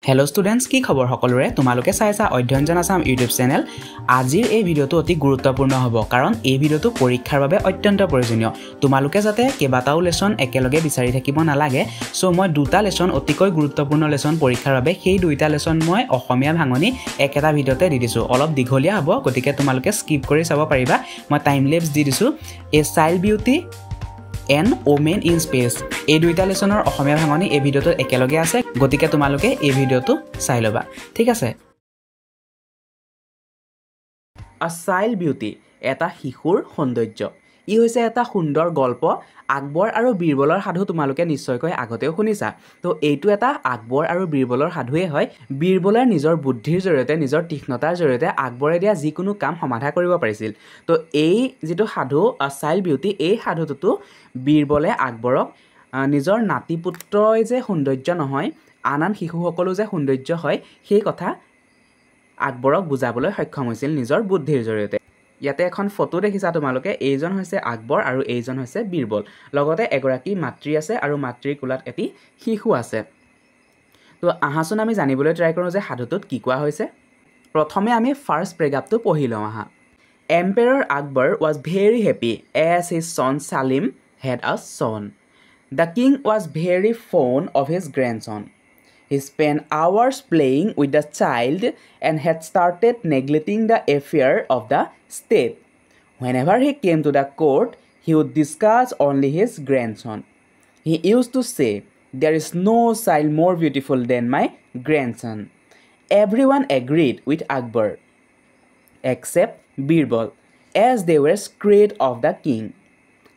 Hello students की खबर सकलोरे तुमालोके चाइसा अध्ययन जन आसाम यूट्यूब चैनल आजिर এই ভিডিওটো অতি গুৰুত্বপূৰ্ণ হ'ব কাৰণ এই ভিডিওটো পৰীক্ষাৰ বাবে অত্যন্ত প্ৰয়োজনীয় তোমালোকে যাতে কেবাটাও লেসন একেলগে বিচাৰি থাকিব নালাগে সো মই দুটা লেসন অতিকৈ গুৰুত্বপূৰ্ণ লেসন পৰীক্ষাৰ বাবে সেই দুইটা লেসন মই অসমীয়া ভাঙনি একেটা ভিডিওতে দি দিছো অলপ দীঘলীয়া হ'ব গতিকে তোমালোকে স্কিপ কৰি চাব পাৰিবা মই টাইম লেপস দি দিছো a child beauty N women in space এই দুইটা লেসনৰ অসমীয়া ভাঙনি এই ভিডিওটো একেলগে আছে গতিকে তোমালোকে এই ভিডিওটো চাই লবা ঠিক আছে আ চাইল্ড বিউটি এটা শিশুৰ সৌন্দৰ্য ই হৈছে এটা সুন্দৰ গল্প আকবৰ আৰু বীৰবলৰ সাধু তোমালোকে নিশ্চয়কৈ আগতেও শুনিছা তো এইটো এটা আকবৰ আৰু বীৰবলৰ সাধুৱে হয় বীৰবলৰ নিজৰ বুদ্ধিৰ জৰিয়তে নিজৰ তীক্ষ্ণতাৰ জৰিয়তে আকবৰে দিয়া যিকোনো কাম সমাধা কৰিব পাৰিছিল তো এই যেটো সাধু চাইল্ড বিউটি এই সাধুটো বীৰবলে আকবৰক নিজৰ নাতি পুত্ৰই যে সৌন্দৰ্য নহয় আন শিশুসকলো যে সৌন্দৰ্য হয় সেই কথা আকবৰক বুজাবলৈ সক্ষম হৈছিল নিজৰ বুদ্ধিৰ জৰিয়তে ইয়াতে এখন ফটো দেখিছা তোমালোকে এইজন হৈছে আকবৰ আৰু এইজন হৈছে বীৰবল লগতে এগৰাকী মাতৃ আছে আৰু মাতৃৰ কোলাত এটি শিশু আছে তো আহাচোন আমি জানিবলৈ ট্ৰাই কৰোঁ যে সাধুটোত কি কোৱা হৈছে প্ৰথমে আমি ফাৰ্স্ট প্ৰেগাপটো পঢ়ি লওঁ আহা Emperor Akbar was very happy as his son Salim had a son. The king was very fond of his grandson. He spent hours playing with the child and had started neglecting the affair of the state. Whenever he came to the court, he would discuss only his grandson. He used to say, "There is no child more beautiful than my grandson." Everyone agreed with Akbar, except Birbal, as they were scared of the king.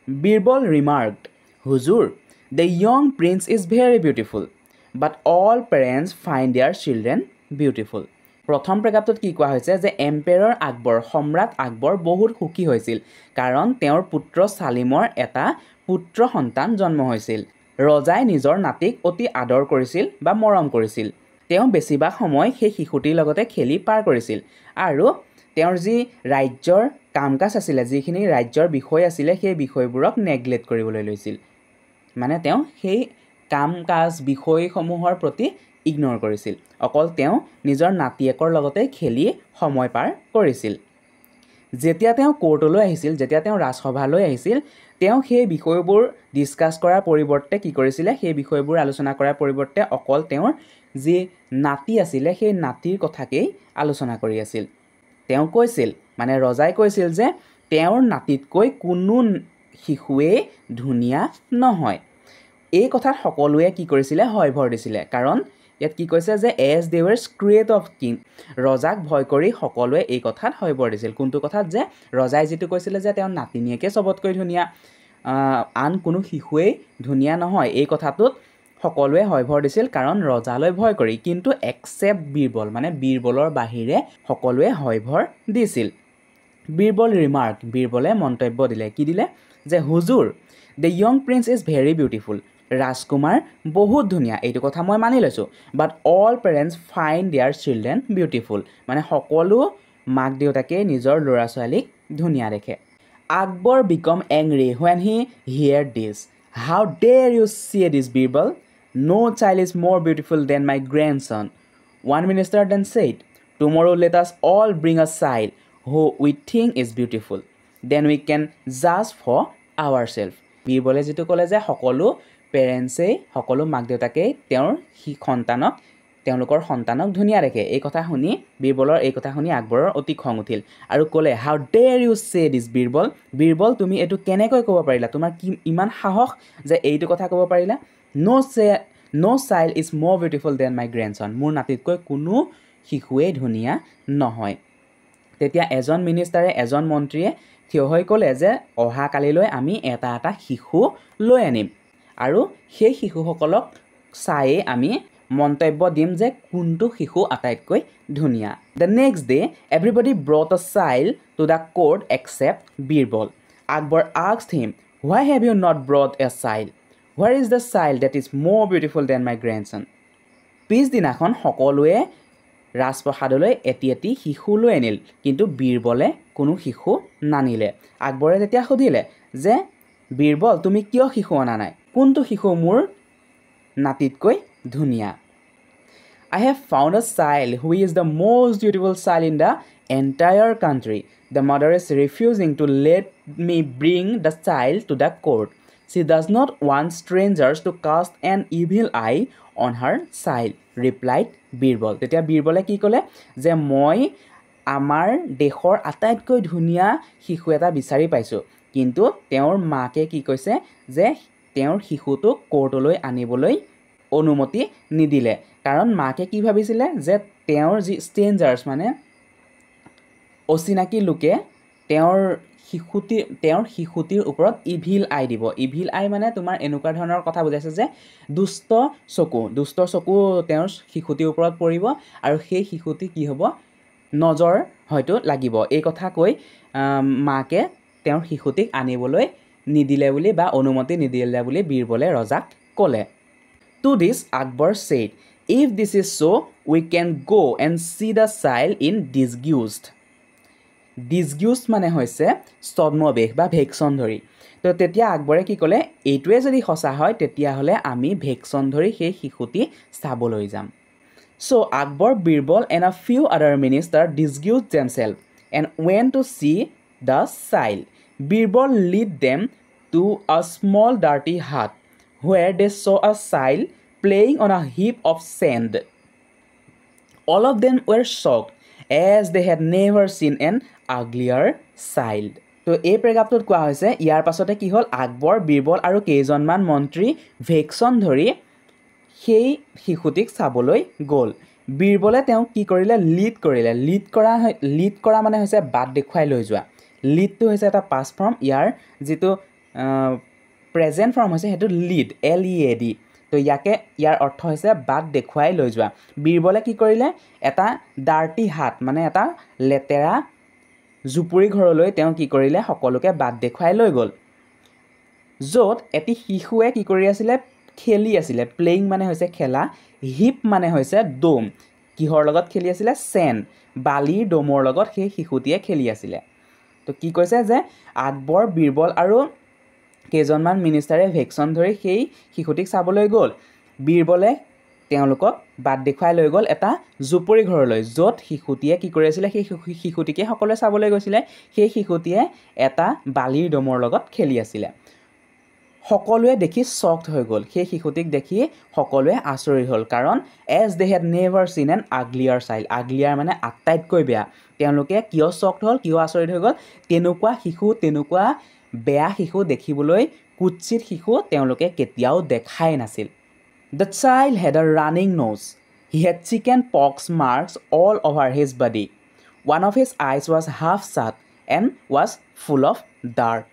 Birbal remarked, "Huzur, the young prince is very beautiful, but all parents find their children beautiful." প্ৰথম প্ৰেগাপটোত কি কোৱা হৈছে যে এম্পেৰৰ আকবৰ সম্ৰাট আকবৰ বহুত সুখী হৈছিল কাৰণ তেওঁৰ পুত্ৰ সালিমৰ এটা পুত্ৰ সন্তান জন্ম হৈছিল ৰজাই নিজৰ নাতিক অতি আদৰ কৰিছিল বা মৰম কৰিছিল তেওঁ বেছিভাগ সময় সেই শিশুটিৰ লগতে খেলি পাৰ কৰিছিল আৰু তেওঁৰ যি ৰাজ্যৰ কামকাজ আছিল যিখিনি ৰাজ্যৰ বিষয় আছিল সেই বিষয়বোৰক নেগলেক্ট কৰিবলৈ লৈছিল মানে তেওঁ সেই কামকাজ বিষয়সমূহৰ প্ৰতি ইগনোৰ কৰিছিল অকল তেওঁ নিজৰ নাতিয়েকৰ লগতে খেলি সময় পাৰ কৰিছিল যেতিয়া তেওঁ কোৰ্টলৈ আহিছিল যেতিয়া তেওঁ ৰাজসভালৈ আহিছিল তেওঁ সেই বিষয়বোৰ ডিসকাস কৰাৰ পৰিৱৰ্তে কি কৰিছিল সেই বিষয়বোৰ আলোচনা কৰাৰ পৰিৱৰ্তে অকল তেওঁৰ যি নাতি আছিল সেই নাতিৰ কথাকেই আলোচনা কৰি আছিল তেওঁ কৈছিল মানে ৰজাই কৈছিল যে তেওঁৰ নাতিতকৈ কোনো শিশুৱে ধুনিয়া নহয় এই কথাত সকলোৱে কি কৰিছিল হয় ভৰ দিছিল কাৰণ ইয়াত কি কৈছে যে as they wer scared of king ৰজাক ভয় কৰি সকলোৱে এই কথাত হয় ভৰ দিছিল কোনটো কথাত যে ৰজাই যেটো কৈছিল যে তেওঁৰ নাতিনিয়েকে সবতকৈ ধুনিয়া আন কোনো শিশুৱে ধুনিয়া নহয় এই কথাটোত সকলোৱে হয় ভৰ দিছিল কাৰণ ৰজালৈ ভয় কৰি কিন্তু এক্সেপ্ট বীৰবল মানে বীৰবলৰ বাহিৰে সকলোৱে হয় ভৰ দিছিল বীৰবল ৰিমাৰ্ক বীৰবলে মন্তব্য দিলে কি দিলে যে হুজুৰ the young prince is very beautiful ৰাজকুমাৰ বহুত ধুনিয়া এইটো কথা মই মানি লৈছো but all parents find their children beautiful মানে সকলো মাক দেউতাকে নিজৰ ল'ৰা ছোৱালীক ধুনিয়া দেখে Akbar become angry when he heard this how dare you say this Birbal no child is more beautiful than my grandson one minister then said tomorrow let us all bring a child who we think is beautiful then we can judge for ourselves বীৰবলে যেটো ক'লে যে সকলো পেৰেন্টছে সকলো মাক দেউতাকে তেওঁৰ সন্তানক তেওঁলোকৰ সন্তানক ধুনিয়া দেখে এই কথা শুনি বীৰবলৰ এই কথা শুনি আকবৰৰ অতি খং উঠিল আৰু ক'লে how dare you say this Birbal Birbal তুমি এটো কেনেকৈ ক'ব পাৰিলা তোমাৰ কি ইমান সাহস যে এইটো কথা ক'ব পাৰিলা no child is more beautiful than my grandson মোৰ নাতিতকৈ কোনো শিশুৱে ধুনিয়া নহয় তেতিয়া এজন মিনিষ্টাৰে এজন মন্ত্ৰীয়ে থিয় হৈ ক'লে যে অহা কালিলৈ আমি এটা শিশু লৈ আনিম আৰু সেই শিশুসকলক চাই আমি মন্তব্য দিম যে কোনটো শিশু আটাইতকৈ ধুনিয়া the next day everybody brought a child to the court except Birbal Akbar asked him why have you not brought a child where is the child that is more beautiful than my grandson পিছদিনাখন সকলোৱে ৰাজপ্ৰসাদলৈ এটি শিশু লৈ আনিল কিন্তু বীৰবলে কোনো শিশু নানিলে আকবৰে তেতিয়া সুধিলে যে বীৰবল তুমি কিয় শিশু আনা নাই কোনটো শিশু মোৰ নাতিতকৈ ধুনিয়া I have found a child who is the most beautiful child in the entire country. The mother is refusing to let me bring the child to the court. She does not want strangers to cast an evil eye on her child, replied Birbal. তেতিয়া বীৰবলে কি ক'লে যে মই আমাৰ দেশৰ আটাইতকৈ ধুনীয়া শিশু এটা বিচাৰি পাইছোঁ, কিন্তু তেওঁৰ মাকে কি কৈছে যে তেওঁৰ শিশুটোক কোৰ্টলৈ আনিবলৈ অনুমতি নিদিলে, কাৰণ মাকে কি ভাবিছিলে যে তেওঁৰ যি ষ্ট্ৰেঞ্জাৰ্ছ মানে অচিনাকি লোকে তেওঁৰ শিশুটিৰ ওপৰত ইভিল আই দিব। ইভিল আই মানে তোমাৰ এনেকুৱা ধৰণৰ কথা বুজাইছে যে দুষ্ট চকু তেওঁৰ শিশুটিৰ ওপৰত পৰিব আৰু সেই শিশুটি কি হ'ব নজৰ হয়তো লাগিব। এই কথা কৈ মাকে তেওঁৰ শিশুটিক আনিবলৈ নিদিলে বুলি বা অনুমতি নিদিলে বুলি বীৰবলে ৰজাক ক'লে। To this Akbar said, if this is so, we can go and see the child in disgust. Disgust মানে হৈছে ছদ্মবেশ বা ভেকশ্যন ধৰি। তো তেতিয়া আকবৰে কি ক'লে এইটোৱে যদি সঁচা হয় তেতিয়াহ'লে আমি ভেকশ্যন ধৰি সেই শিশুটি চাবলৈ যাম। So Akbar, Birbal and a few other ministers disguised themselves and went to see the child. Birbal led them to a small dirty hut where they saw a child playing on a heap of sand. All of them were shocked as they had never seen an uglier child. তো এই পেৰেগ্ৰাফটোত কোৱা হৈছে ইয়াৰ পাছতে কি হ'ল আকবৰ, বীৰবল আৰু কেইজনমান মন্ত্ৰী ভেকশ্যন ধৰি সেই শিশুটিক চাবলৈ গ'ল। বীৰবলে তেওঁক কি কৰিলে লিড কৰা মানে হৈছে বাট দেখুৱাই লৈ যোৱা। লিডটো হৈছে এটা পাষ্ট ফৰ্ম, ইয়াৰ যিটো প্ৰেজেণ্ট ফৰ্ম হৈছে সেইটো লিড LEAD। তো ইয়াৰ অৰ্থ হৈছে বাট দেখুৱাই লৈ যোৱা। বীৰবলে কি কৰিলে এটা ডাৰ্টি হাট মানে এটা লেতেৰা জুপুৰি ঘৰলৈ তেওঁ কি কৰিলে সকলোকে বাট দেখুৱাই লৈ গ'ল, য'ত এটি শিশুৱে কি কৰি আছিলে খেলি আছিলে। প্লেইং মানে হৈছে খেলা, হিপ মানে হৈছে ডোম। কিহৰ লগত খেলি আছিলে? চেণ্ড, বালিৰ ডোমৰ লগত সেই শিশুটিয়ে খেলি আছিলে। তো কি কৈছে যে আকবৰ, বীৰবল আৰু কেইজনমান মিনিষ্টাৰে ভেকশ্যন ধৰি সেই শিশুটিক চাবলৈ গ'ল। বীৰবলে তেওঁলোকক বাট দেখুৱাই লৈ গ'ল এটা জুপুৰি ঘৰলৈ, য'ত শিশুটিয়ে কি কৰি আছিলে সেই শিশুটিকে সকলোৱে চাবলৈ গৈছিলে। সেই শিশুটিয়ে এটা বালিৰ ডোমৰ লগত খেলি আছিলে। সকলোৱে দেখি শ্বকড হৈ গ'ল। সেই শিশুটিক দেখি সকলোৱে আচৰিত হ'ল, কাৰণ এজ দে হেড নেভাৰ চিন এন আগলিয়াৰ চাইল্ড। আগলিয়াৰ মানে আটাইতকৈ বেয়া। তেওঁলোকে কিয় শ্বকড হ'ল, কিয় আচৰিত হৈ গ'ল? তেনেকুৱা বেয়া শিশু দেখিবলৈ কুৎসিত শিশু তেওঁলোকে কেতিয়াও দেখাই নাছিল। The child had a running nose. He had chicken pox marks all over his body. One of his eyes was half shut and was full of dirt.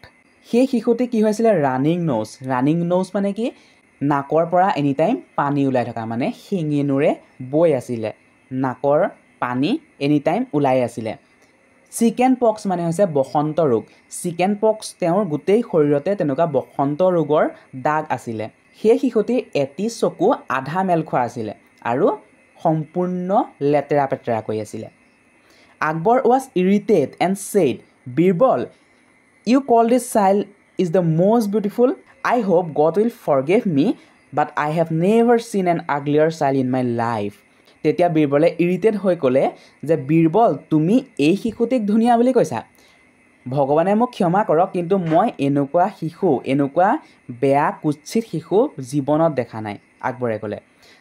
সেই শিশুটি কি হৈছিলে? ৰানিং ন'জ মানে কি? নাকৰ পৰা এনি টাইম পানী ওলাই থকা, মানে শিঙিনুৰে বৈ আছিলে, নাকৰ পানী এনি টাইম ওলাই আছিলে। চিকেন পক্স মানে হৈছে বসন্ত ৰোগ। চিকেন পক্স তেওঁৰ গোটেই শৰীৰতে তেনেকুৱা বসন্ত ৰোগৰ দাগ আছিলে। সেই শিশুটিৰ এটি চকু আধা মেল খোৱা আছিলে আৰু সম্পূৰ্ণ লেতেৰা পেতেৰা কৰি আছিলে। Akbar was irritated and said, Birbal, you call this child is the most beautiful. I hope God will forgive me, but I have never seen an uglier child in my life. তেতিয়া বীৰবলে ইৰিটেড হৈ ক'লে যে বীৰবল, তুমি এই শিশুটিক ধুনীয়া বুলি কৈছা, ভগৱানে মোক ক্ষমা কৰক, কিন্তু মই এনেকুৱা বেয়া কুৎসিত শিশু জীৱনত দেখা নাই। আকবৰে ক'লে।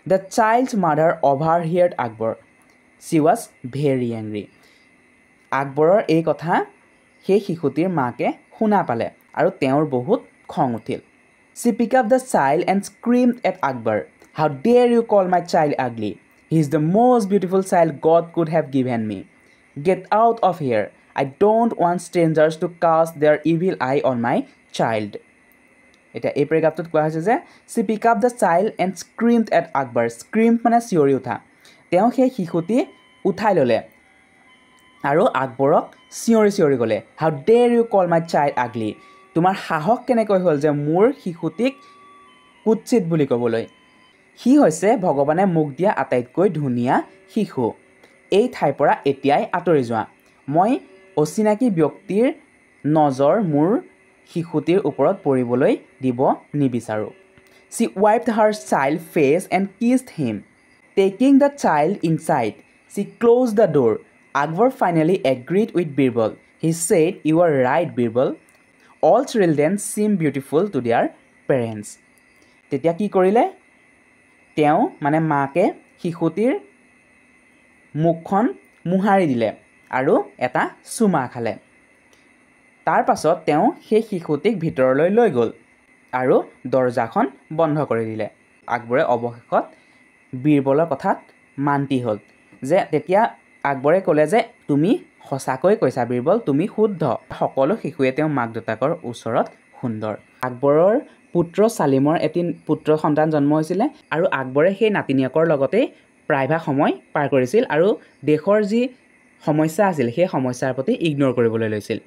The child's mother overheard Akbar. She was very angry. আকবৰৰ এই কথা সেই শিশুটিৰ মাকে শুনা পালে আৰু তেওঁৰ বহুত খং উঠিল। She picked up the child and screamed at Akbar, how dare you call my child ugly? He is the most beautiful child God could have given me. Get out of here. I don't want strangers to cast their evil eye on my child. এতিয়া এই পেৰেগ্ৰাফটোত কোৱা হৈছে যে she picked up the child and screamed at Akbar. Screamed মানে চিঞৰি উঠা। তেওঁ সেই শিশুটি উঠাই ল'লে আৰু আকবৰক চিঞৰি ক'লে, how dare you call my child ugly? তোমাৰ সাহস কেনেকৈ হ'ল যে মোৰ শিশুটিক কুৎসিত বুলি ক'বলৈ? সি হৈছে ভগৱানে মোক দিয়া আটাইতকৈ ধুনীয়া শিশু। এই ঠাইৰ পৰা এতিয়াই আঁতৰি যোৱা। মই অচিনাকি ব্যক্তিৰ নজৰ মোৰ শিশুটিৰ ওপৰত পৰিবলৈ দিব নিবিচাৰোঁ। She wiped her child's face and kissed him. Taking the child inside, she closed the door. Akbar finally agreed with Birbal. He said, "You are right, Birbal. All children seem beautiful to their parents." তেতিয়া কি কৰিলে তেওঁ মানে মাকে শিশুটিৰ মুখখন মুহাৰি দিলে আৰু এটা চুমা খালে তাৰ পাছত তেওঁ সেই শিশুটিক ভিতৰলৈ লৈ গ'ল আৰু দৰজাখন বন্ধ কৰি দিলে আকবৰে অৱশেষত বীৰবলৰ কথাত মান্তি হ'ল যে তেতিয়া আকবৰে ক'লে যে তুমি সঁচাকৈ কৈছা বীৰবল তুমি শুদ্ধ সকলো শিশুৱে তেওঁ মাক দেউতাকৰ ওচৰত সুন্দৰ আকবৰৰ পুত্ৰ সালিমৰ এটি পুত্ৰ সন্তান জন্ম হৈছিলে আৰু আকবৰে সেই নাতিনিয়েকৰ লগতে প্ৰায়ভাগ সময় পাৰ কৰিছিল আৰু দেশৰ যি সমস্যা আছিল সেই সমস্যাৰ প্ৰতি ইগনোৰ কৰিবলৈ লৈছিল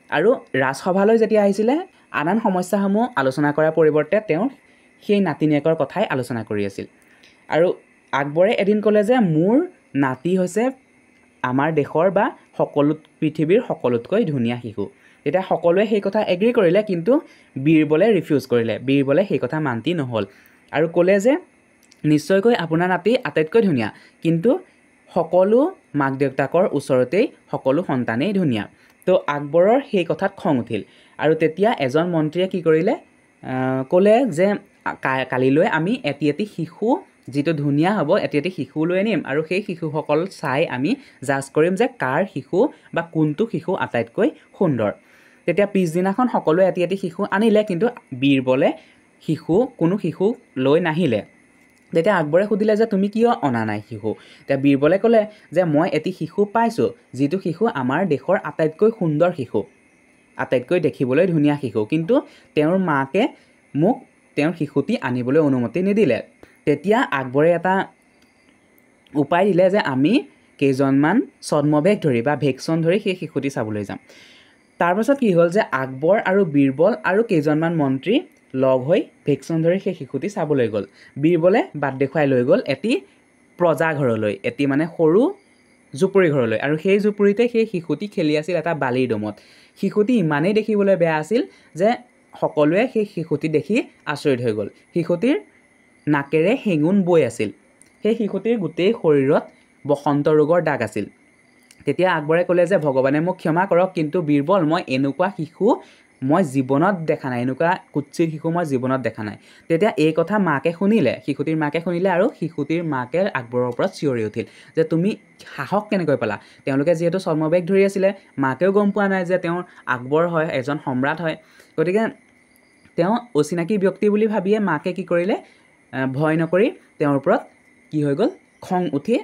আৰু ৰাজসভালৈ যেতিয়া আহিছিলে আন সমস্যাসমূহ আলোচনা কৰাৰ পৰিৱৰ্তে তেওঁ সেই নাতিনিয়েকৰ কথাই আলোচনা কৰি আছিল আৰু আকবৰে এদিন ক'লে যে মোৰ নাতি হৈছে আমাৰ দেশৰ বা সকলো পৃথিৱীৰ সকলোতকৈ ধুনীয়া শিশু তেতিয়া সকলোৱে সেই কথা এগ্ৰি কৰিলে কিন্তু বীৰবলে ৰিফিউজ কৰিলে বীৰবলে সেই কথা মান্তি নহ'ল আৰু ক'লে যে নিশ্চয়কৈ আপোনাৰ নাতি আটাইতকৈ ধুনীয়া কিন্তু সকলো মাক দেউতাকৰ ওচৰতেই সকলো সন্তানেই ধুনীয়া তো আকবৰৰ সেই কথাত খং উঠিল আৰু তেতিয়া এজন মন্ত্ৰীয়ে কি কৰিলে ক'লে যে কালিলৈ আমি এটি শিশু যিটো ধুনীয়া হ'ব এটি শিশু লৈ আনিম আৰু সেই শিশুসকল চাই আমি জাজ কৰিম যে কাৰ শিশু বা কোনটো শিশু আটাইতকৈ সুন্দৰ তেতিয়া পিছদিনাখন সকলোৱে এটি শিশু আনিলে কিন্তু বীৰবলে কোনো শিশু লৈ নাহিলে তেতিয়া আকবৰে সুধিলে যে তুমি কিয় অনা নাই শিশু তেতিয়া বীৰবলে ক'লে যে মই এটি শিশু পাইছোঁ যিটো শিশু আমাৰ দেশৰ আটাইতকৈ সুন্দৰ শিশু আটাইতকৈ দেখিবলৈ ধুনীয়া শিশু কিন্তু তেওঁৰ মাকে মোক তেওঁৰ শিশুটি আনিবলৈ অনুমতি নিদিলে তেতিয়া আকবৰে এটা উপায় দিলে যে আমি কেইজনমান ছদ্মবেশ ধৰি বা ভেকচন ধৰি সেই শিশুটি চাবলৈ যাম তাৰপাছত কি হ'ল যে আকবৰ আৰু বীৰবল আৰু কেইজনমান মন্ত্ৰী লগ হৈ ভেকচন ধৰি সেই শিশুটি চাবলৈ গ'ল বীৰবলে বাট দেখুৱাই লৈ গ'ল এটি প্ৰজা ঘৰলৈ এটি মানে সৰু জুপুৰি ঘৰলৈ আৰু সেই জুপুৰিতে সেই শিশুটি খেলি আছিল এটা বালিৰ দমত শিশুটি ইমানেই দেখিবলৈ বেয়া আছিল যে সকলোৱে সেই শিশুটি দেখি আচৰিত হৈ গ'ল শিশুটিৰ নাকেৰে হেঙুন বৈ আছিল সেই শিশুটিৰ গোটেই শৰীৰত বসন্ত ৰোগৰ দাগ আছিল তেতিয়া আকবৰে ক'লে যে ভগৱানে মোক ক্ষমা কৰক কিন্তু বীৰবল মই এনেকুৱা শিশু মই জীৱনত দেখা নাই এনেকুৱা কুৎসিত শিশু মই জীৱনত দেখা নাই তেতিয়া এই কথা মাকে শুনিলে শিশুটিৰ মাকে শুনিলে আৰু শিশুটিৰ মাকে আকবৰৰ ওপৰত চিঞৰি উঠিল যে তুমি সাহস কেনেকৈ পালা তেওঁলোকে যিহেতু ছদ্মবেশ ধৰি আছিলে মাকেও গম পোৱা নাই যে তেওঁৰ আকবৰ হয় এজন সম্ৰাট হয় গতিকে তেওঁ অচিনাকি ব্যক্তি বুলি ভাবিয়ে মাকে কি কৰিলে ভয় নকৰি তেওঁৰ ওপৰত কি হৈ গ'ল খং উঠি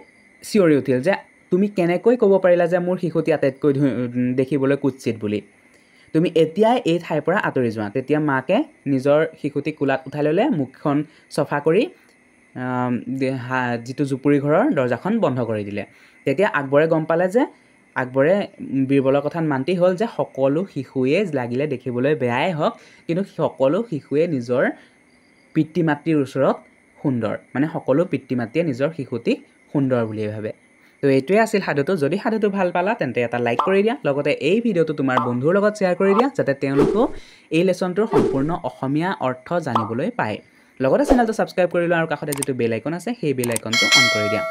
চিঞৰি উঠিল যে তুমি কেনেকৈ ক'ব পাৰিলা যে মোৰ শিশুটি আটাইতকৈ দেখিবলৈ কুৎসিত বুলি তুমি এতিয়াই এই ঠাইৰ পৰা আঁতৰি যোৱা তেতিয়া মাকে নিজৰ শিশুটিক কোলাত উঠাই ল'লে মুখখন চফা কৰি যিটো জুপুৰি ঘৰৰ দৰজাখন বন্ধ কৰি দিলে তেতিয়া আকবৰে গম পালে যে আকবৰে বীৰবলৰ কথাত মান্তি হ'ল যে সকলো শিশুৱে লাগিলে দেখিবলৈ বেয়াই হওক কিন্তু সকলো শিশুৱে নিজৰ পিতৃ মাতৃৰ ওচৰত সুন্দৰ মানে সকলো পিতৃ মাতৃয়ে নিজৰ শিশুটিক সুন্দৰ বুলি ভাবে তো এইটোৱে আছিল সাধুটো যদি সাধুটো ভাল পালা তেন্তে এটা লাইক কৰি দিয়া লগতে এই ভিডিঅ'টো তোমাৰ বন্ধুৰ লগত শ্বেয়াৰ কৰি দিয়া যাতে তেওঁলোকেও এই লেছনটোৰ সম্পূৰ্ণ অসমীয়া অৰ্থ জানিবলৈ পায় লগতে চেনেলটো ছাবস্ক্ৰাইব কৰি লোৱা আৰু কাষতে যিটো বেল আইকন আছে সেই বেল আইকনটো অন কৰি দিয়া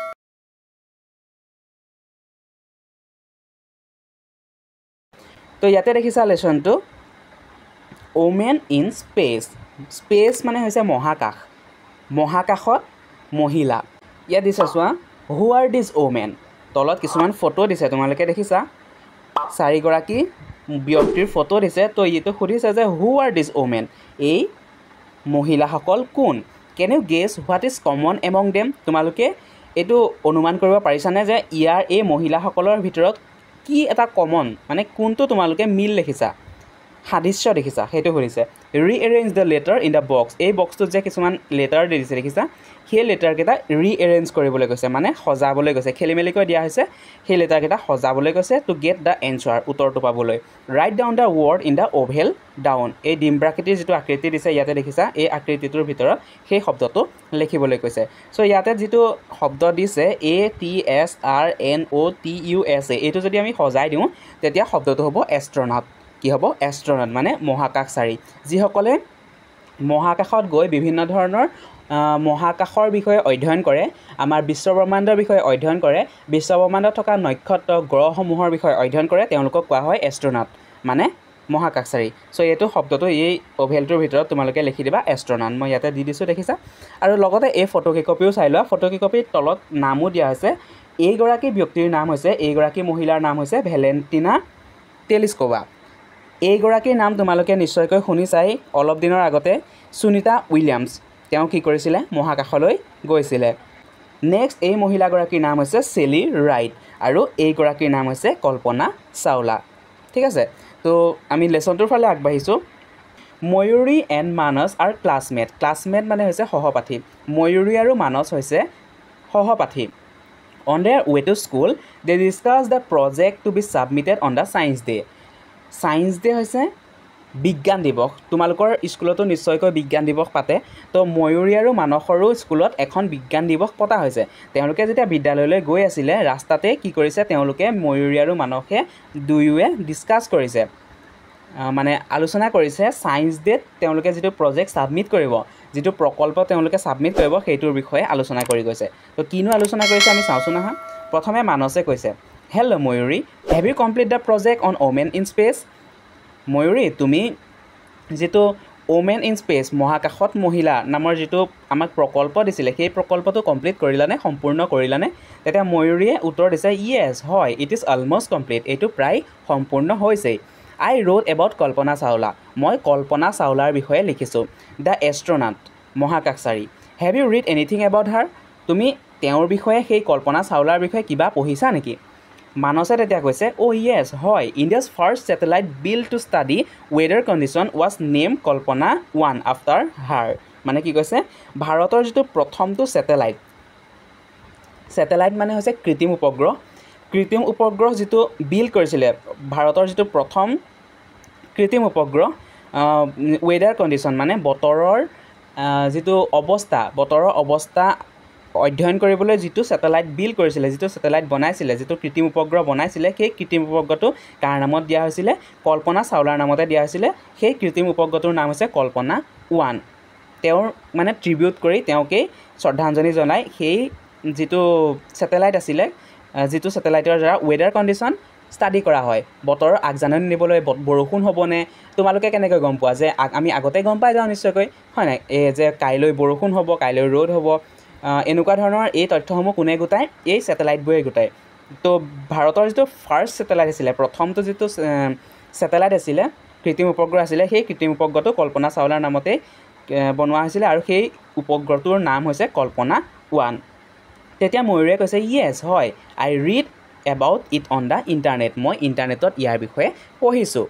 তো ইয়াতে দেখিছা লেছনটো ওমেন ইন স্পেচ স্পেচ মানে হৈছে মহাকাশ মহাকাশত মহিলা ইয়াত দিছে চোৱা হু আৰ দিছ ওমেন তলত কিছুমান ফটো দিছে তোমালোকে দেখিছা চাৰিগৰাকী ব্যক্তিৰ ফটো দিছে তো এইটো সুধিছে যে হু আৰ দিছ ওমেন এই মহিলাসকল কোন can you guess what is common among them তোমালোকে এইটো অনুমান কৰিব পাৰিছানে যে ইয়াৰ এই মহিলাসকলৰ ভিতৰত কি এটা কমন মানে কোনটো তোমালোকে মিল দেখিছা সাদৃশ্য দেখিছা সেইটো সুধিছে rearrange the letter in the box এই বক্সটোত যে কিছুমান লেটাৰ দি দিছে দেখিছা সেই লেটাৰকেইটা ৰিএৰেঞ্জ কৰিবলৈ কৈছে মানে সজাবলৈ কৈছে খেলি মেলিকৈ দিয়া হৈছে সেই লেটাৰকেইটা সজাবলৈ কৈছে টু গেট দ্য এনচাৰ উত্তৰটো পাবলৈ right down the word in the Oval down এই ডিম্বাকৃতিৰ যিটো আকৃতি দিছে ইয়াতে দেখিছা এই আকৃতিটোৰ ভিতৰত সেই শব্দটো লিখিবলৈ কৈছে চ' ইয়াতে যিটো শব্দ দিছে ATSRNOTUS এইটো যদি আমি সজাই দিওঁ তেতিয়া শব্দটো হ'ব এষ্ট্ৰনট কি হ'ব এষ্ট্ৰনট মানে মহাকাশচাৰী যিসকলে মহাকাশত গৈ বিভিন্ন ধৰণৰ মহাকাশৰ বিষয়ে অধ্যয়ন কৰে, আমাৰ বিশ্বব্ৰহ্মাণ্ডৰ বিষয়ে অধ্যয়ন কৰে, বিশ্বব্ৰহ্মাণ্ডত থকা নক্ষত্ৰ গ্ৰহসমূহৰ বিষয়ে অধ্যয়ন কৰে, তেওঁলোকক কোৱা হয় এষ্ট্ৰনাট, মানে মহাকাশচাৰী। চ' এইটো শব্দটো এই অভেলটোৰ ভিতৰত তোমালোকে লিখি দিবা এষ্ট্ৰনাট। মই ইয়াতে দি দিছোঁ, দেখিছা। আৰু লগতে এই ফটোকেকপিও চাই লোৱা। ফটোকেকপিৰ তলত নামো দিয়া হৈছে। এইগৰাকী ব্যক্তিৰ নাম হৈছে, এইগৰাকী মহিলাৰ নাম হৈছে ভেলেণ্টিনা টেলিস্কোভা। এইগৰাকীৰ নাম তোমালোকে নিশ্চয়কৈ শুনিছাই অলপ দিনৰ আগতে, সুনিতা উইলিয়ামছ। তেওঁ কি কৰিছিলে? মহাকাশলৈ গৈছিলে। নেক্সট এই মহিলাগৰাকীৰ নাম হৈছে চেলি ৰাইট, আৰু এইগৰাকীৰ নাম হৈছে কল্পনা চাওলা। ঠিক আছে, তো আমি লেচনটোৰ ফালে আগবাঢ়িছোঁ। Mayuri and Manas are classmate. Classmate মানে হৈছে সহপাঠী। ময়ূৰী আৰু মানস হৈছে সহপাঠী। On their way to school they discuss the project to be submitted on the science day. Science day হৈছে বিজ্ঞান দিৱস। তোমালোকৰ স্কুলতো নিশ্চয়কৈ বিজ্ঞান দিৱস পাতে। তো ময়ূৰী আৰু মানসৰো স্কুলত এখন বিজ্ঞান দিৱস পতা হৈছে। তেওঁলোকে যেতিয়া বিদ্যালয়লৈ গৈ আছিলে, ৰাস্তাতে কি কৰিছে তেওঁলোকে, ময়ূৰী আৰু মানসে দুয়োৱে ডিছকাছ কৰিছে, মানে আলোচনা কৰিছে ছায়েন্স ডেত তেওঁলোকে যিটো প্ৰজেক্ট ছাবমিট কৰিব, যিটো প্ৰকল্প তেওঁলোকে ছাবমিট কৰিব, সেইটোৰ বিষয়ে আলোচনা কৰি গৈছে। তো কিনো আলোচনা কৰিছে আমি চাওঁচোন আহা। প্ৰথমে মানসে কৈছে, hello' Mayuri, have you complete the project on women in space. Mayuri, তুমি যিটো ওমেন ইন স্পেচ, মহাকাশত মহিলা নামৰ যিটো আমাক প্ৰকল্প দিছিলে, সেই প্ৰকল্পটো কমপ্লিট কৰিলানে, সম্পূৰ্ণ কৰিলানে? তেতিয়া ময়ূৰীয়ে উত্তৰ দিছে, য়েছ, হয়, ইট ইজ অলমষ্ট কমপ্লিট। এইটো প্ৰায় সম্পূৰ্ণ হৈছেই। I read about Kalpana Chawla. মই কল্পনা চাওলাৰ বিষয়ে লিখিছোঁ। দ্য এষ্ট্ৰনাট, মহাকাশচাৰী। Have you read anything about her. তুমি তেওঁৰ বিষয়ে, সেই কল্পনা চাওলাৰ বিষয়ে কিবা পঢ়িছা নেকি? মানসে তেতিয়া কৈছে, অ' য়েছ, হয়, India's first satellite build to study weather condition was name Kalpana 1 after her. মানে কি কৈছে, ভাৰতৰ যিটো প্ৰথমটো ছেটেলাইট মানে হৈছে কৃত্ৰিম উপগ্ৰহ। কৃত্ৰিম উপগ্ৰহ যিটো বিল্ড কৰিছিলে, ভাৰতৰ যিটো প্ৰথম কৃত্ৰিম উপগ্ৰহ, ৱেডাৰ কণ্ডিশ্যন মানে বতৰৰ যিটো অৱস্থা, বতৰৰ অৱস্থা অধ্যয়ন কৰিবলৈ যিটো ছেটেলাইট বিল্ড কৰিছিলে, যিটো ছেটেলাইট বনাইছিলে, যিটো কৃত্ৰিম উপগ্ৰহ বনাইছিলে, সেই কৃত্ৰিম উপগ্ৰহটো কাৰ নামত দিয়া হৈছিলে? কল্পনা চাওলাৰ নামতে দিয়া হৈছিলে। সেই কৃত্ৰিম উপগ্ৰহটোৰ নাম হৈছে কল্পনা 1। তেওঁৰ মানে ট্ৰিবিউট কৰি, তেওঁকেই শ্ৰদ্ধাঞ্জলি জনাই সেই যিটো ছেটেলাইট আছিলে, যিটো ছেটেলাইটৰ দ্বাৰা ৱেডাৰ কণ্ডিশ্যন ষ্টাডি কৰা হয়, বতৰৰ আগজাননী নিবলৈ, বৰষুণ হ'বনে। তোমালোকে কেনেকৈ গম পোৱা? যে আমি আগতে গম পাই যাওঁ নিশ্চয়কৈ, হয় নাই? এই যে কাইলৈ বৰষুণ হ'ব, কাইলৈ ৰ'দ হ'ব, এনেকুৱা ধৰণৰ এই তথ্যসমূহ কোনে গোটায়? এই ছেটেলাইটবোৰে গোটায়। তো ভাৰতৰ যিটো ফাৰ্ষ্ট ছেটেলাইট আছিলে, প্ৰথমটো যিটো ছেটেলাইট আছিলে, কৃত্ৰিম উপগ্ৰহ আছিলে, সেই কৃত্ৰিম উপগ্ৰহটো কল্পনা চাওলাৰ নামতেই বনোৱা হৈছিলে, আৰু সেই উপগ্ৰহটোৰ নাম হৈছে কল্পনা 1। তেতিয়া ময়ূৰে কৈছে, য়েছ, হয়, I read about it on the internet. মই ইণ্টাৰনেটত ইয়াৰ বিষয়ে পঢ়িছোঁ।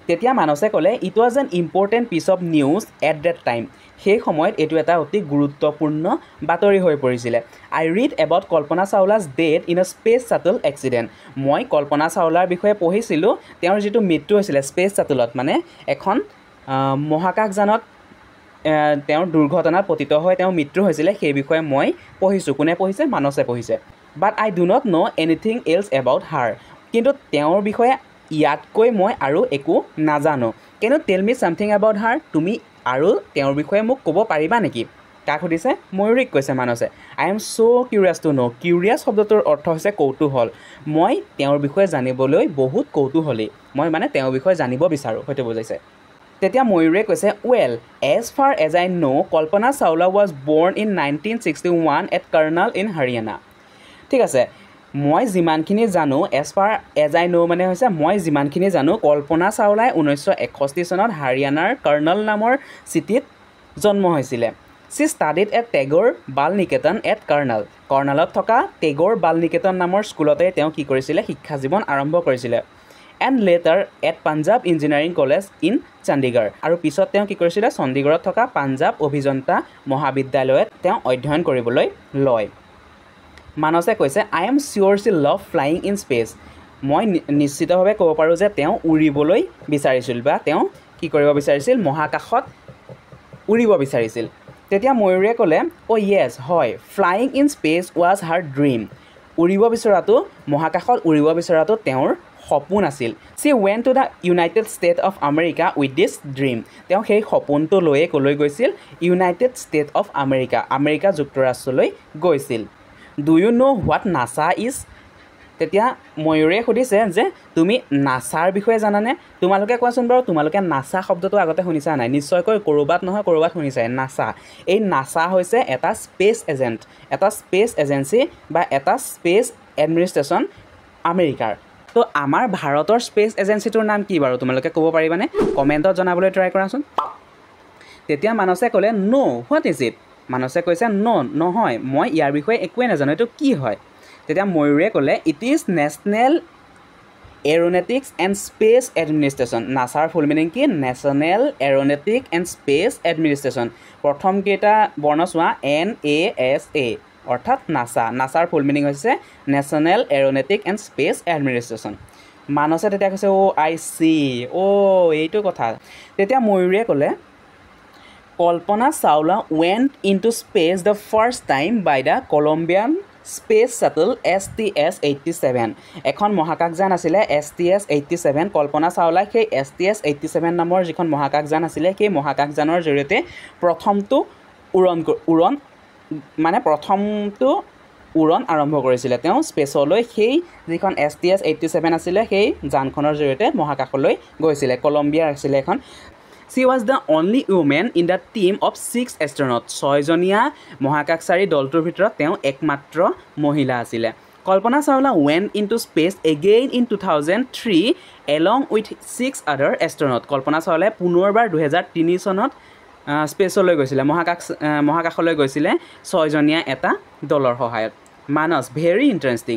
তেতিয়া মানসে ক'লে, it was an important piece of news at that time. সেই সময়ত এইটো এটা অতি গুৰুত্বপূৰ্ণ বাতৰি হৈ পৰিছিলে। I read about Kalpana Chawla's death in a space shuttle accident. মই কল্পনা চাওলাৰ বিষয়ে পঢ়িছিলোঁ, তেওঁৰ যিটো মৃত্যু হৈছিলে স্পেচ শ্বাটলত, মানে এখন মহাকাশযানত তেওঁৰ দুৰ্ঘটনাত পতিত হৈ তেওঁৰ মৃত্যু হৈছিলে, সেই বিষয়ে মই পঢ়িছোঁ। কোনে পঢ়িছে? মানসে পঢ়িছে। But I do not know' anything else about her. কিন্তু তেওঁৰ বিষয়ে ইয়াতকৈ মই আৰু একো নাজানো। কেন you tell me something about her. তুমি আৰু তেওঁৰ বিষয়ে মোক ক'ব পাৰিবা নেকি? কাক সুধিছে? ময়ূৰীক কৈছে মানসে। I am so' curious to know'. Curious শব্দটোৰ অৰ্থ হৈছে কৌতূহল। মই তেওঁৰ বিষয়ে জানিবলৈ বহুত কৌতূহলী। মই মানে তেওঁৰ বিষয়ে জানিব বিচাৰোঁ, হয়তো বুজাইছে। তেতিয়া ময়ূৰে কৈছে, well, as far as I know' Kalpana Chawla was born in 1961 at Karnal in Haryana. ঠিক আছে, মই যিমানখিনি জানো, এজ ফাৰ এজ আই ন' মানে হৈছে মই যিমানখিনি জানো, কল্পনা চাওলাই 1961 চনত হাৰিয়ানাৰ কাৰ্নাল নামৰ চিটিত জন্ম হৈছিলে। She studied at Tagore Bal Niketan at Karnal. কৰ্ণালত থকা টেগ'ৰ বাল নিকেতন নামৰ স্কুলতে তেওঁ কি কৰিছিলে? শিক্ষা জীৱন আৰম্ভ কৰিছিলে। And letter at Punjab engineering college in Chandigarh. আৰু পিছত তেওঁ কি কৰিছিলে? চণ্ডীগড়ত থকা পাঞ্জাৱ অভিযন্তা মহাবিদ্যালয়ত তেওঁ অধ্যয়ন কৰিবলৈ লয়। মানসে কৈছে, I am sure she love flying in space. মই নিশ্চিতভাৱে ক'ব পাৰোঁ যে তেওঁ উৰিবলৈ বিচাৰিছিল, বা তেওঁ কি কৰিব বিচাৰিছিল? মহাকাশত উৰিব বিচাৰিছিল। তেতিয়া ময়ূৰে ক'লে, অ' য়েছ, হয়, flying in space was her dream. উৰিব বিচৰাটো, মহাকাশত উৰিব বিচৰাটো তেওঁৰ সপোন আছিল she went to the United States of America with this dream তেওঁ সেই সপোনটো লৈয়ে কলৈ গৈছিল United States of America America যুক্তৰাষ্ট্ৰলৈ গৈছিল do you know what NASA is তেতিয়া ময়ূৰে সুধিছে যে তুমি নাসাৰ বিষয়ে জানানে তোমালোকে কোৱাচোন বাৰু তোমালোকে নাসা শব্দটো আগতে শুনিছা নাই নিশ্চয়কৈ কৰবাত নহয় কৰবাত শুনিছা নাসা এই নাসা হৈছে এটা স্পেচ এজেন্ট এটা স্পেচ এজেন্সি বা এটা স্পেচ এডমিনিষ্ট্ৰেশ্যন আমেৰিকাৰ তো আমাৰ ভাৰতৰ স্পেচ এজেন্সিটোৰ নাম কি বাৰু তোমালোকে ক'ব পাৰিবানে কমেণ্টত জনাবলৈ ট্ৰাই কৰাচোন তেতিয়া মানসে ক'লে নো হোৱাট ইজ ইট মানসে কৈছে নো নহয় মই ইয়াৰ বিষয়ে একোৱে নাজানো এইটো কি হয় তেতিয়া ময়ূৰে ক'লে it is national aeronautics and space administration Nassar full meaning কি নেশ্যনেল এৰোনটিক এণ্ড স্পেচ এডমিনিষ্ট্ৰেশ্যন প্ৰথম কেইটা বৰ্ণ চোৱা NASA অৰ্থাৎ নাছাৰ ফুল মিনিং হৈছে নেশ্যনেল এৰোনটিক এণ্ড স্পেচ এডমিনিষ্ট্ৰেশ্যন মানসে তেতিয়া কৈছে আই চি এইটো কথা তেতিয়া ময়ূৰে ক'লে Kalpana Chawla went into space the first time by the Colombian Space Shuttle STS-87 এখন মহাকাশযান আছিলে STS-87 কল্পনা চাওলা সেই STS-87 নামৰ যিখন মহাকাশযান আছিলে সেই মহাকাশযানৰ জৰিয়তে প্ৰথমটো উৰণ আৰম্ভ কৰিছিলে তেওঁ স্পেচলৈ সেই যিখন STS-87 আছিলে সেই যানখনৰ জৰিয়তে মহাকাশলৈ গৈছিলে কলম্বিয়াৰ আছিলে এখন She was the only woman in the team of 6 astronauts. 6 জনীয়া মহাকাশচাৰী দলটোৰ ভিতৰত তেওঁ একমাত্ৰ মহিলা আছিলে Kalpana Chawla went into space again in 2003 along with 6 other astronauts. কল্পনা চাওলাই পুনৰবাৰ 2003 চনত স্পেচলৈ গৈছিলে মহাকাশলৈ গৈছিলে 6 জনীয়া এটা দলৰ সহায়ত মানস ভেৰি ইণ্টাৰেষ্টিং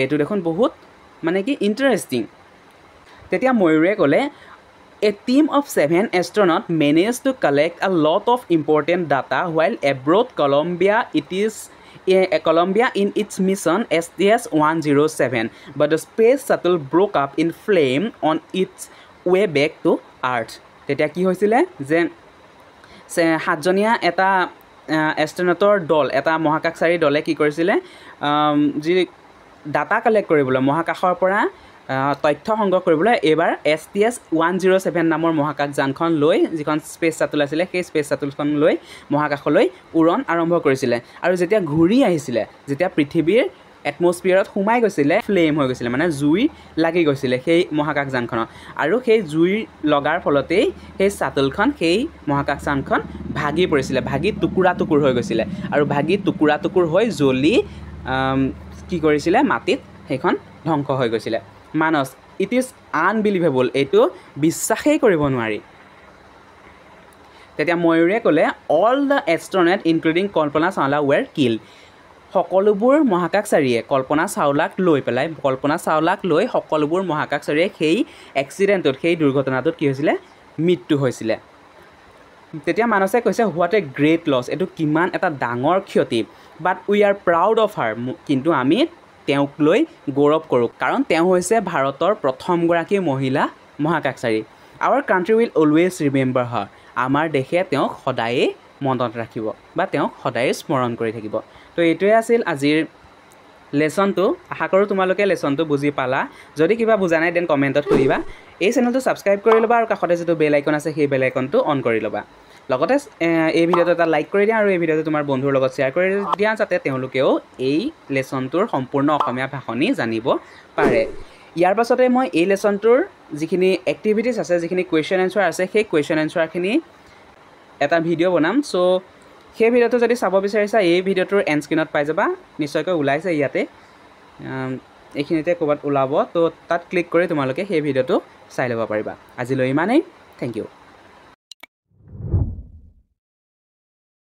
এইটো দেখোন বহুত মানে কি ইণ্টাৰেষ্টিং তেতিয়া ময়ূৰে ক'লে A team of 7 astronauts managed to collect a lot of important data while abroad Colombia in its mission STS-107 but the space shuttle broke up in flame on its way back to Earth তেতিয়া কি হৈছিলে যে 7 জনীয়া এটা এষ্ট্ৰনটৰ দল এটা মহাকাশচাৰী দলে কি কৰিছিলে যি ডাটা কালেক্ট কৰিবলৈ মহাকাশৰ পৰা তথ্য সংগ্ৰহ কৰিবলৈ এবাৰ STS-107 নামৰ মহাকাশযানখন লৈ যিখন স্পেচ শাটল আছিলে সেই স্পেচ শাটলখন লৈ মহাকাশলৈ উৰণ আৰম্ভ কৰিছিলে আৰু যেতিয়া ঘূৰি আহিছিলে যেতিয়া পৃথিৱীৰ এটমস্ফিয়াৰত সোমাই গৈছিলে ফ্লেম হৈ গৈছিলে মানে জুই লাগি গৈছিলে সেই মহাকাশযানখনত আৰু সেই জুই লগাৰ ফলতেই সেই শাটলখন সেই মহাকাশযানখন ভাগি পৰিছিলে ভাগি টুকুৰা টুকুৰ হৈ গৈছিলে আৰু ভাগি টুকুৰা টুকুৰ হৈ জ্বলি কি কৰিছিলে মাটিত সেইখন ধ্বংস হৈ গৈছিলে মানস ইট ইজ আনবিলিভেবল এইটো বিশ্বাসেই কৰিব নোৱাৰি তেতিয়া ময়ূৰে ক'লে all the astronaut including Kalpana Chawla were killed সকলোবোৰ মহাকাশচাৰীয়ে কল্পনা চাওলাক লৈ সকলোবোৰ মহাকাশচাৰীয়ে সেই এক্সিডেণ্টত সেই দুৰ্ঘটনাটোত কি হৈছিলে মৃত্যু হৈছিলে তেতিয়া মানসে কৈছে হোৱাট এ গ্ৰেট লছ এইটো কিমান এটা ডাঙৰ ক্ষতি বাট উই আৰ প্ৰাউড অফ হাৰ কিন্তু আমি তেওঁক লৈ গৌৰৱ কৰোঁ কাৰণ তেওঁ হৈছে ভাৰতৰ প্ৰথমগৰাকী মহিলা মহাকাশচাৰী our country will always remember her আমাৰ দেশে তেওঁক সদায়ে মনত ৰাখিব বা তেওঁক সদায়ে স্মৰণ কৰি থাকিব তো এইটোৱে আছিল আজিৰ লেছনটো আশা কৰোঁ তোমালোকে লেছনটো বুজি পালা যদি কিবা বুজা নাই দেন কমেণ্টত কৰিবা এই চেনেলটো ছাবস্ক্ৰাইব কৰি ল'বা আৰু কাষতে যিটো বেল আইকন আছে সেই বেল আইকনটো অন কৰি ল'বা লগতে এই ভিডিঅ'টো এটা লাইক কৰি দিয়া আৰু এই ভিডিঅ'টো তোমাৰ বন্ধুৰ লগত শ্বেয়াৰ কৰি দিয়া যাতে তেওঁলোকেও এই লেছনটোৰ সম্পূৰ্ণ অসমীয়া ভাষণি জানিব পাৰে ইয়াৰ পাছতে মই এই লেছনটোৰ যিখিনি এক্টিভিটিছ আছে যিখিনি কুৱেশ্যন এনচাৰ আছে সেই কুৱেশ্যন এনচাৰখিনি এটা ভিডিঅ' বনাম চ' সেই ভিডিঅ'টো যদি চাব বিচাৰিছা এই ভিডিঅ'টোৰ এণ্ড স্ক্ৰীনত পাই যাবা নিশ্চয়কৈ ওলাইছে ইয়াতে এইখিনিতে ক'ৰবাত ওলাব তো তাত ক্লিক কৰি তোমালোকে সেই ভিডিঅ'টো চাই ল'ব পাৰিবা আজিলৈ ইমানেই থেংক ইউ